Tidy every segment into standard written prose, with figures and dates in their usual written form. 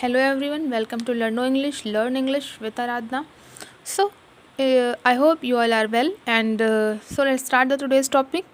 Hello everyone, welcome to Learn English with Aradhna. So, I hope you all are well, and so let's start the today's topic.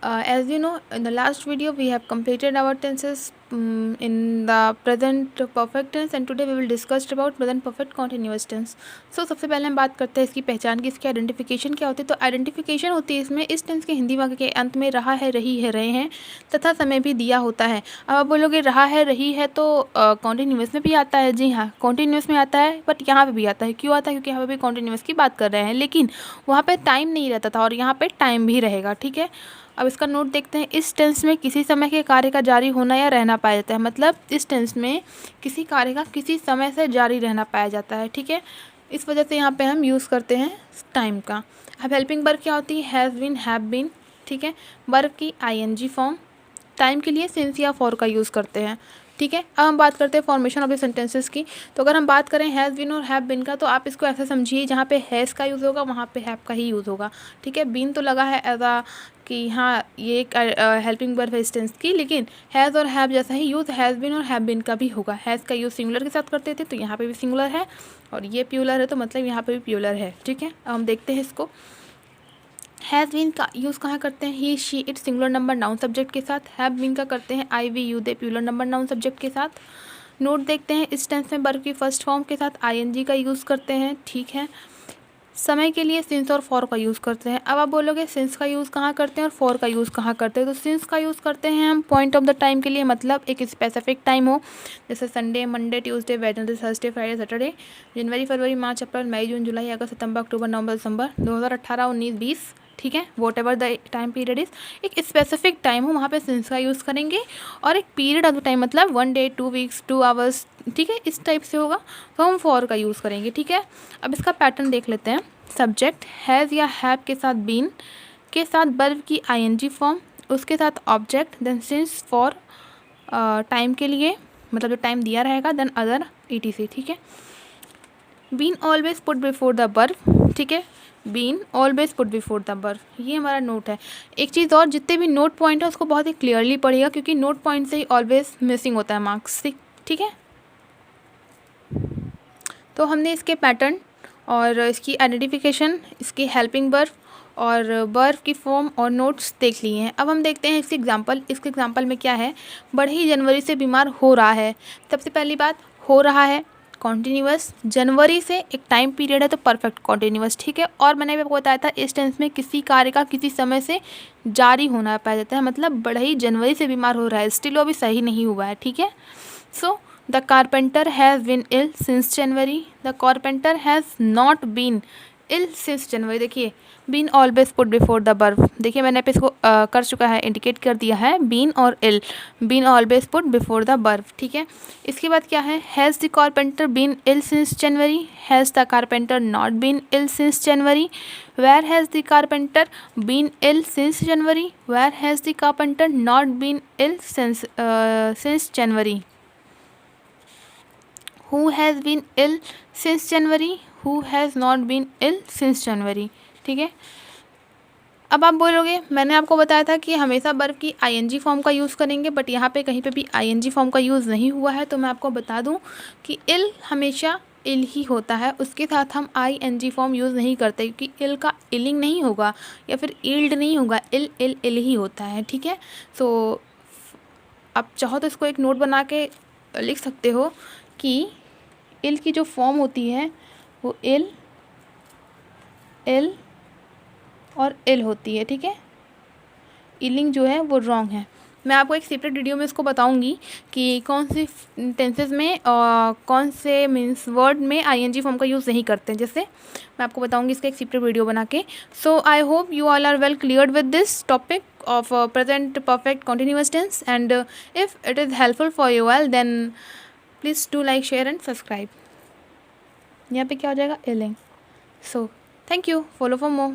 As you know, in the last video we have completed our tenses in the present perfect tense, and today we will discuss about present perfect continuous tense. So सबसे पहले हम बात करते हैं इसकी पहचान की, इसकी आइडेंटिफिकेशन क्या होती है. तो आइडेंटिफिकेशन होती है इसमें इस टेंस के हिंदी वाक्य के अंत में रहा है, रही है, रहे हैं तथा समय भी दिया होता है. अब आप बोलोगे रहा है, रही है तो कॉन्टिन्यूस में भी आता है. जी हाँ, कॉन्टिन्यूस में आता है, बट यहाँ पे भी आता है. क्यों आता है? क्योंकि यहाँ पे भी कॉन्टिन्यूस की बात कर रहे हैं, लेकिन वहाँ पे टाइम नहीं रहता था और यहाँ पे टाइम भी रहेगा. ठीक है, अब इसका नोट देखते हैं. इस टेंस में किसी समय के कार्य का जारी होना या रहना पाया जाता है. मतलब इस टेंस में किसी कार्य का किसी समय से जारी रहना पाया जाता है. ठीक है, इस वजह से यहाँ पे हम यूज़ करते हैं टाइम का. अब हेल्पिंग वर्ब क्या होती है? Has been, have been. ठीक है, वर्ब की आईएनजी फॉर्म. टाइम के लिए सिंस या फॉर का यूज़ करते हैं. ठीक है, अब हम बात करते हैं फॉर्मेशन ऑफ द सेंटेंसेस की. तो अगर हम बात करें हैज़ बीन और हैव बीन का, तो आप इसको ऐसे समझिए, जहाँ पे हैज़ का यूज़ होगा वहाँ पे हैव का ही यूज़ होगा. ठीक है, बीन तो लगा है एज आ कि हाँ ये एक हेल्पिंग वर्ब है इस टेंस की, लेकिन हैज़ और हैव जैसा ही यूज़ हैज़ बीन और हैव बीन का भी होगा. हैज़ का यूज़ सिंगुलर के साथ करते थे, तो यहाँ पे भी सिंगुलर है, और ये प्यूलर है तो मतलब यहाँ पे भी प्यूलर है. ठीक है, अब हम देखते हैं इसको. हैज़ बीन का यूज़ कहाँ करते हैं? ही, she, it singular number noun subject के साथ. हैव बीन का करते हैं आई, we, you, they plural number noun subject के साथ. नोट देखते हैं, इस टेंस में वर्ब की फर्स्ट फॉर्म के साथ आईएनजी का यूज़ करते हैं. ठीक है, समय के लिए सिंस और फॉर का यूज़ करते हैं. अब आप बोलोगे सिंस का यूज़ कहाँ करते हैं और फॉर का यूज़ कहाँ करते हैं? तो सिंस का यूज़ करते हैं हम पॉइंट ऑफ द टाइम के लिए, मतलब एक स्पेसिफिक टाइम हो, जैसे Sunday, Monday, Tuesday, Wednesday, Thursday, Friday, Saturday, जनवरी, फरवरी, मार्च, अप्रैल, मई, जून, जुलाई, अगस्त, सितंबर, अक्टूबर, नवंबर, दिसंबर, 2018, 19, 20. ठीक है, what ever the time period is, एक स्पेसिफिक टाइम हो वहाँ पे सिंस का यूज़ करेंगे. और एक पीरियड ऑफ द टाइम मतलब 1 डे, 2 वीक्स, 2 आवर्स, ठीक है, इस टाइप से होगा तो हम फॉर का यूज़ करेंगे. ठीक है, अब इसका पैटर्न देख लेते हैं. सब्जेक्ट हैज़ या हैव के साथ बीन के साथ वर्ब की आईएनजी फॉर्म, उसके साथ object, then since for time के लिए, मतलब जो टाइम दिया रहेगा, देन अदर ईटीसी. ठीक है, been always put before the verb. ठीक है, been always put before the verb, ये हमारा नोट है. एक चीज़ और, जितने भी नोट पॉइंट है उसको बहुत ही क्लियरली पढ़िएगा, क्योंकि नोट पॉइंट से ही ऑलवेज मिसिंग होता है मार्क्स से. ठीक है, तो हमने इसके पैटर्न और इसकी आइडेंटिफिकेशन, इसकी हेल्पिंग वर्ब और वर्ब की फॉर्म और नोट्स देख लिए हैं. अब हम देखते हैं इसकी एग्जांपल. इसके एग्जांपल में क्या है? बढ़ी जनवरी से बीमार हो रहा है. सबसे पहली बात, हो रहा है कॉन्टीन्यूअस, जनवरी से एक टाइम पीरियड है तो परफेक्ट कॉन्टीन्यूअस. ठीक है, और मैंने आपको बताया था इस टेंस में किसी कार्य का किसी समय से जारी होना पाया जाता है, मतलब बढ़ई जनवरी से बीमार हो रहा है, स्टिल वो अभी सही नहीं हुआ है. ठीक है, so the carpenter has been ill since January. The carpenter has not been ill since January. देखिए, been always put before the verb. देखिए मैंने पे इसको कर चुका है, इंडिकेट कर दिया है, बीन और इल, been always put before the verb. ठीक है, इसके बाद क्या है? Has the carpenter been ill since January. Has the carpenter not been ill since January. Where has the carpenter been ill since January. Where has the carpenter not been ill since January. Who has been ill since January? Who has not been ill since January? ठीक है, अब आप बोलोगे मैंने आपको बताया था कि हमेशा वर्ब की आईएनजी फॉर्म का यूज़ करेंगे, बट यहाँ पे कहीं पे भी आईएनजी फॉर्म का यूज़ नहीं हुआ है. तो मैं आपको बता दूँ कि इल हमेशा इल ही होता है, उसके साथ हम आईएनजी फॉर्म यूज़ नहीं करते, क्योंकि इल का इलिंग नहीं होगा या फिर इल्ड नहीं होगा, इल इल इल ही होता है. ठीक है, सो आप चाहो तो इसको एक नोट बना के लिख सकते हो कि इल की जो फॉर्म होती है वो इल, इल और इल होती है. ठीक है, इलिंग जो है वो रॉन्ग है. मैं आपको एक सेपरेट वीडियो में इसको बताऊंगी कि कौन सी टेंसेस में कौन से मीन्स वर्ड में आईएनजी फॉर्म का यूज़ नहीं करते हैं, जैसे मैं आपको बताऊंगी इसका एक सेपरेट वीडियो बना के. सो I hope you all are well cleared with this topic of present perfect continuous tense, and if it is helpful for you all, then please do like, share and subscribe. यहाँ पे क्या हो जाएगा? Ailing. So thank you, follow for more.